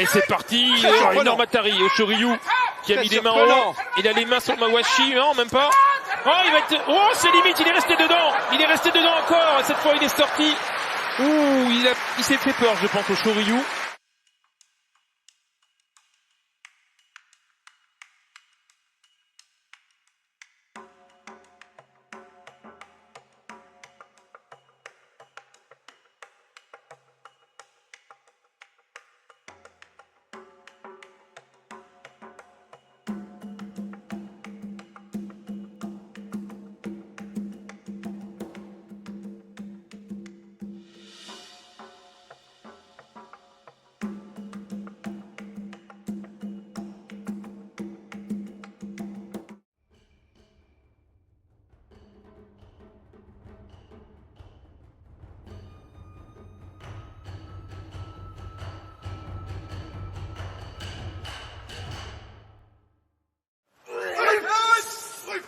Et c'est parti, énorme Atari au Shoryu qui a mis les mains en haut. Il a les mains sur le Mawashi, non même pas. Oh, c'est limite, il est resté dedans. Il est resté dedans encore, et cette fois il est sorti. Ouh, il s'est fait peur je pense au Shoryu.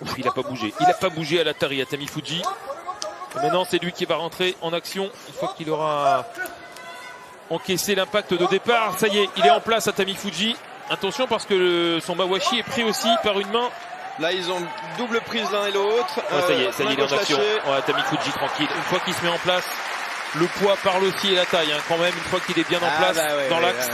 Ouf, il a pas bougé à l'Atari, à Tamifuji. Et maintenant c'est lui qui va rentrer en action une fois qu'il aura encaissé l'impact de départ. Ça y est, il est en place à Tamifuji. Attention parce que son Mawashi est pris aussi par une main. Là ils ont double prise l'un et l'autre. Ça y est, il est en action. Ouais, Tamifuji tranquille. Une fois qu'il se met en place, le poids parle aussi et la taille quand même, une fois qu'il est bien en place dans l'axe.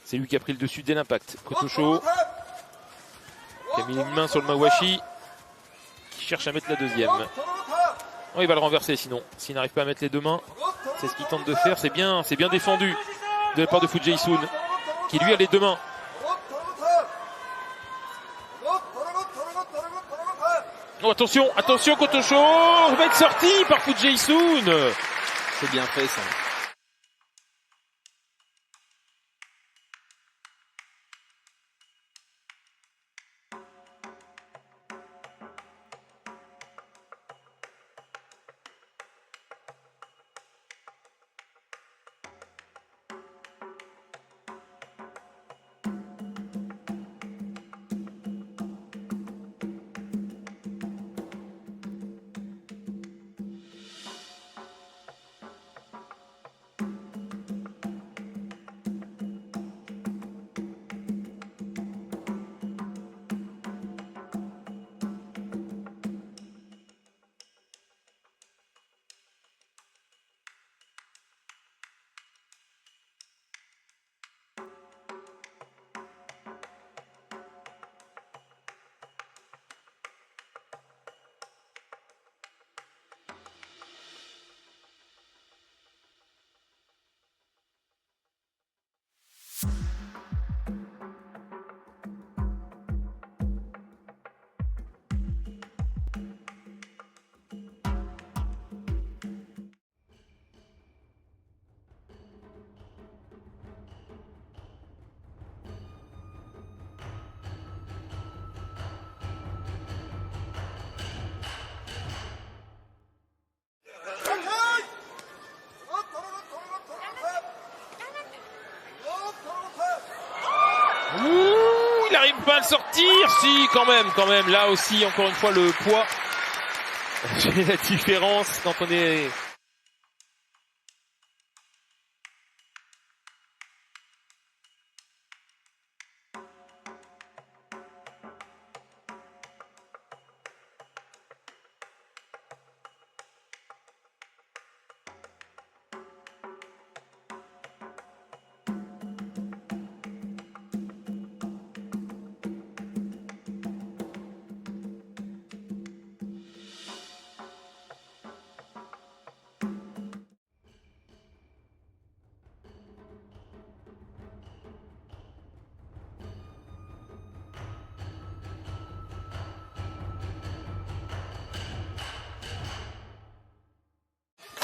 C'est lui qui a pris le dessus dès l'impact. Kotosho qui a mis une main sur le Mawashi, qui cherche à mettre la deuxième. Oh, il va le renverser sinon. S'il n'arrive pas à mettre les deux mains, c'est ce qu'il tente de faire. C'est bien défendu de la part de Fujiisun, qui lui a les deux mains. Oh, attention Kotosho va être sorti par Fujiisun. C'est bien fait ça. Ouh, il n'arrive pas à le sortir. Si, quand même. Là aussi, encore une fois, le poids. C'est la différence quand on est...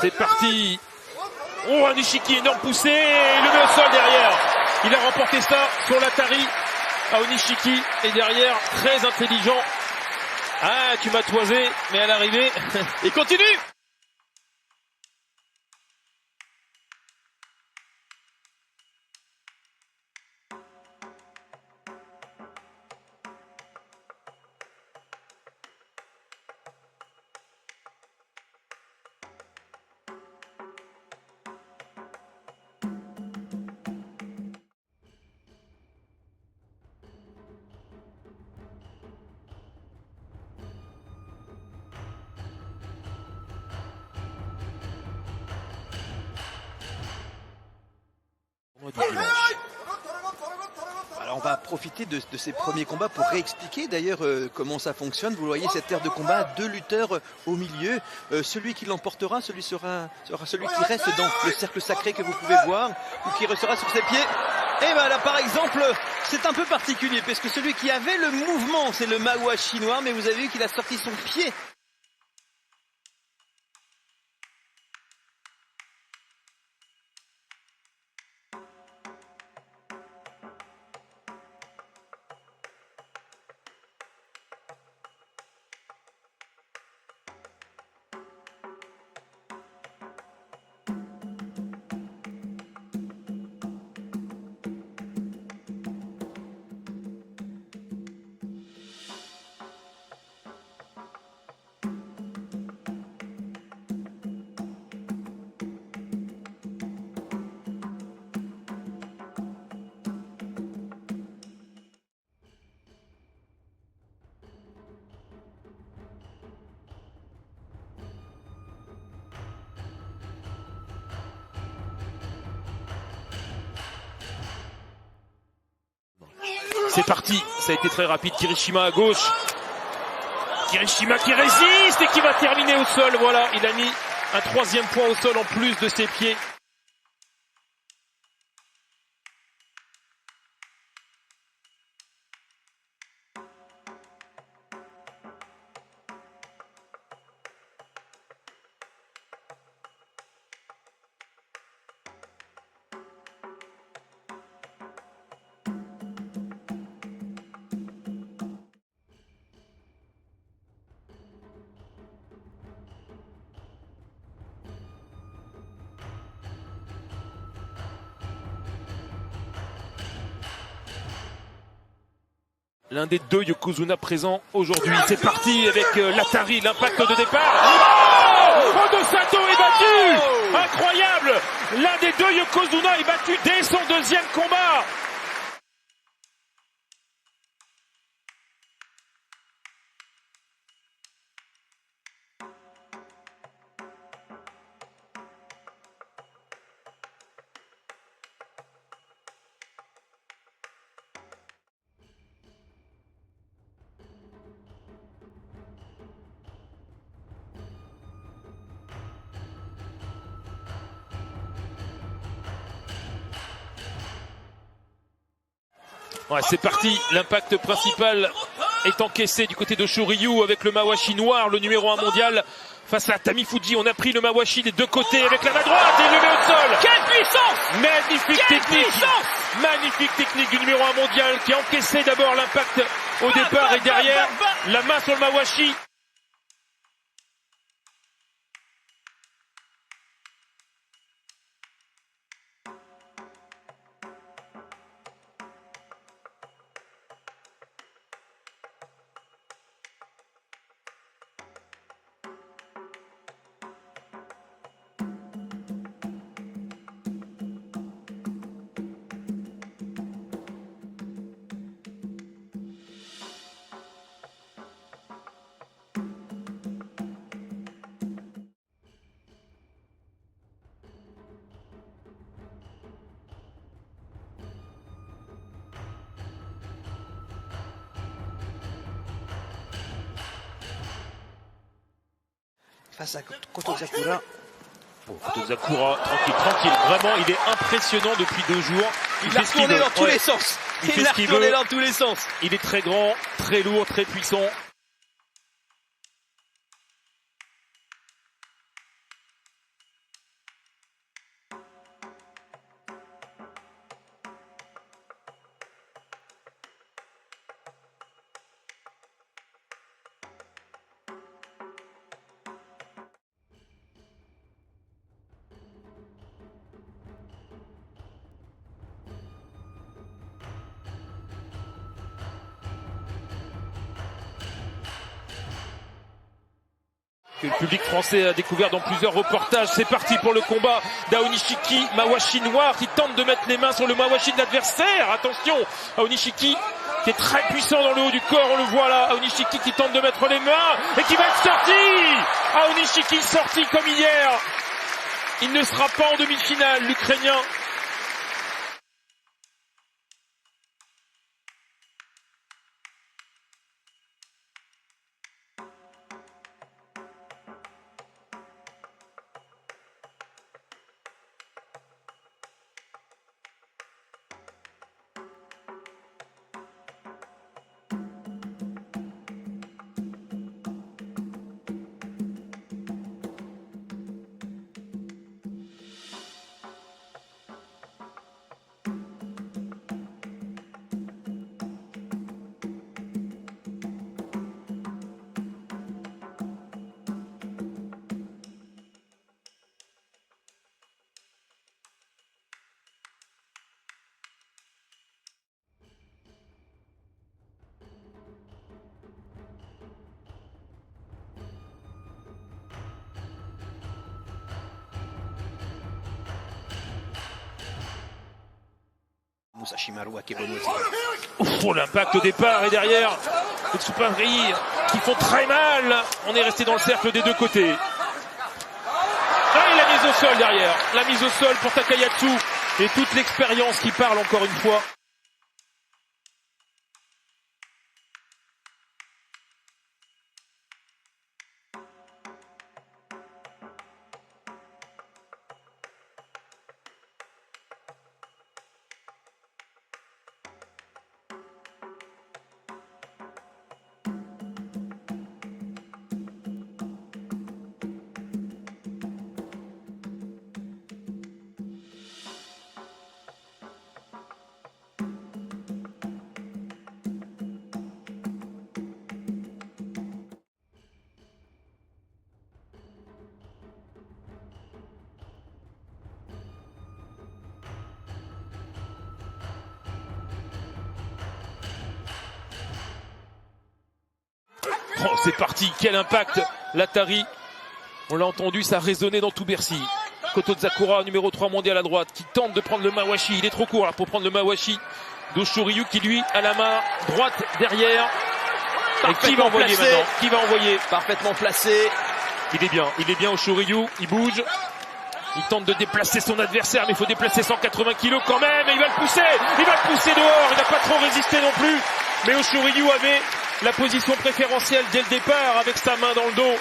C'est parti. Oh, un Nishiki énorme poussé. Il le met au sol derrière. Il a remporté ça sur l'Atari à Onishiki. Et derrière, très intelligent. Ah, tu m'as toisé, mais à l'arrivée, il continue. Alors on va profiter de ces premiers combats pour réexpliquer d'ailleurs comment ça fonctionne. Vous voyez cette aire de combat, 2 lutteurs au milieu. Celui qui l'emportera, sera celui qui reste dans le cercle sacré que vous pouvez voir ou qui restera sur ses pieds. Et ben là par exemple, c'est un peu particulier parce que celui qui avait le mouvement, c'est le Mawashi noir, mais vous avez vu qu'il a sorti son pied. C'est parti, ça a été très rapide. Kirishima à gauche. Kirishima qui résiste et qui va terminer au sol. Voilà, il a mis un 3e point au sol en plus de ses pieds. L'un des 2 Yokozuna présents aujourd'hui. C'est parti avec l'Atari, l'impact de départ. Oh, Odo Sato est battu. Incroyable. L'un des 2 Yokozuna est battu dès son 2e combat. Ouais, c'est parti, l'impact principal est encaissé du côté de Shoryu avec le Mawashi noir, le numéro 1 mondial, face à Tamifuji. On a pris le Mawashi des 2 côtés avec la main droite et il le met au sol. Quelle puissance! Magnifique technique, magnifique technique du numéro 1 mondial qui a encaissé d'abord l'impact au départ et derrière la main sur le Mawashi. Face à Kotozakura. Bon, Kotozakura, tranquille. Vraiment, il est impressionnant depuis 2 jours. Il a retourné dans tous les sens. Il a retourné dans tous les sens. Il est très grand, très lourd, très puissant. que le public français a découvert dans plusieurs reportages. C'est parti pour le combat d'Aonishiki, Mawashi noir qui tente de mettre les mains sur le Mawashi de l'adversaire. Attention, Aonishiki qui est très puissant dans le haut du corps, on le voit là. Aonishiki qui tente de mettre les mains et qui va être sorti. Aonishiki sorti comme hier. Il ne sera pas en demi-finale, l'Ukrainien. Oh, l'impact au départ et derrière les Tsupari qui font très mal. On est resté dans le cercle des deux côtés. Ah, et la mise au sol derrière. La mise au sol pour Takayatsu et toute l'expérience qui parle encore une fois. Oh, c'est parti, quel impact, l'Atari. On l'a entendu, ça a résonné dans tout Bercy. Kotozakura, numéro 3 mondial à droite, qui tente de prendre le Mawashi. Il est trop court là pour prendre le Mawashi d'Oshoryu qui lui a la main droite derrière. Et qui va envoyer maintenant? Qui va envoyer? Parfaitement placé. Il est bien Oshoryu, il bouge. Il tente de déplacer son adversaire, mais il faut déplacer 180 kilos quand même. Et il va le pousser dehors. Il n'a pas trop résisté non plus. Mais Oshoryu avait la position préférentielle dès le départ avec sa main dans le dos.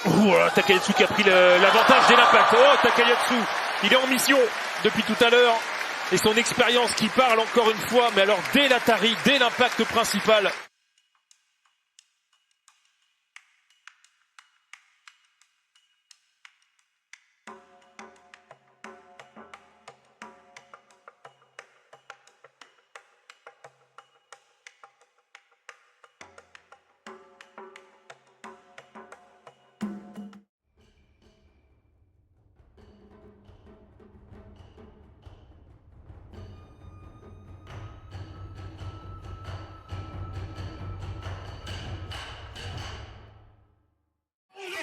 Voilà, Takayatsu qui a pris l'avantage dès l'impact. Oh, Takayatsu, il est en mission depuis tout à l'heure. Et son expérience qui parle encore une fois, mais alors dès l'Atari, dès l'impact principal.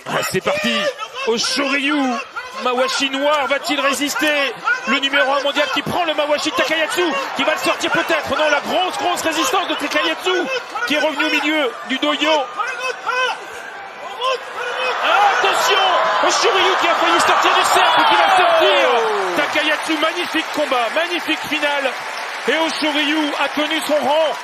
Ah, c'est parti, Oshoryu Mawashi noir va-t-il résister? Le numéro 1 mondial qui prend le Mawashi de Takayatsu, qui va le sortir peut-être. Non, la grosse résistance de Takayatsu qui est revenu au milieu du doyo. Attention, Oshiryu qui a failli sortir du cercle, qui va sortir. Takayatsu, magnifique combat, magnifique finale. Et Oshiryu a tenu son rang.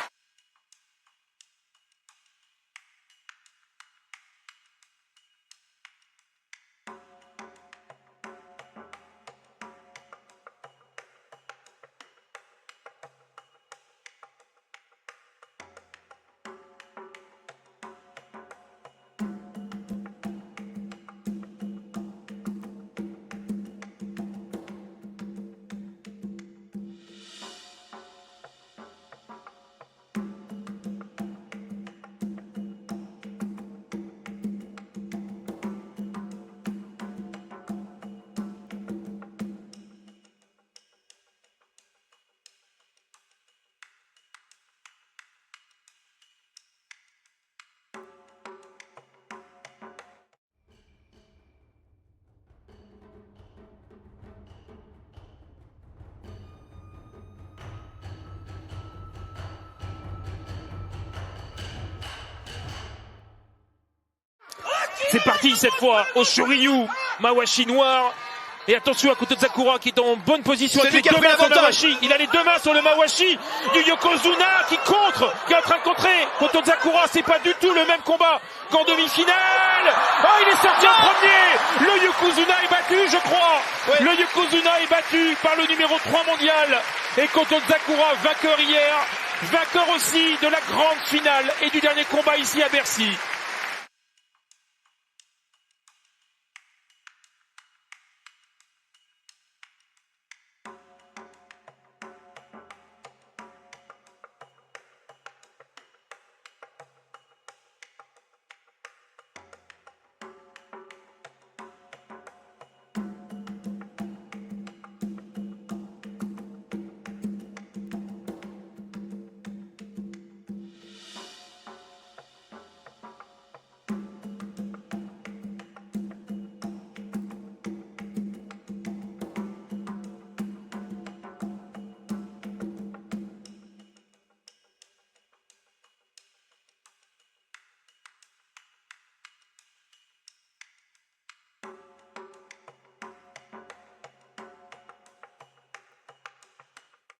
C'est parti cette fois, Oshiryu, Mawashi noir. Et attention à Kotozakura qui est en bonne position avec les deux mains sur le Mawashi. Il a les deux mains sur le Mawashi du Yokozuna qui contre, qui est en train de contrer. Kotozakura, c'est pas du tout le même combat qu'en demi-finale. Oh, il est sorti en premier. Le Yokozuna est battu, je crois. Ouais. Le Yokozuna est battu par le numéro 3 mondial. Et Kotozakura, vainqueur hier, vainqueur aussi de la grande finale et du dernier combat ici à Bercy.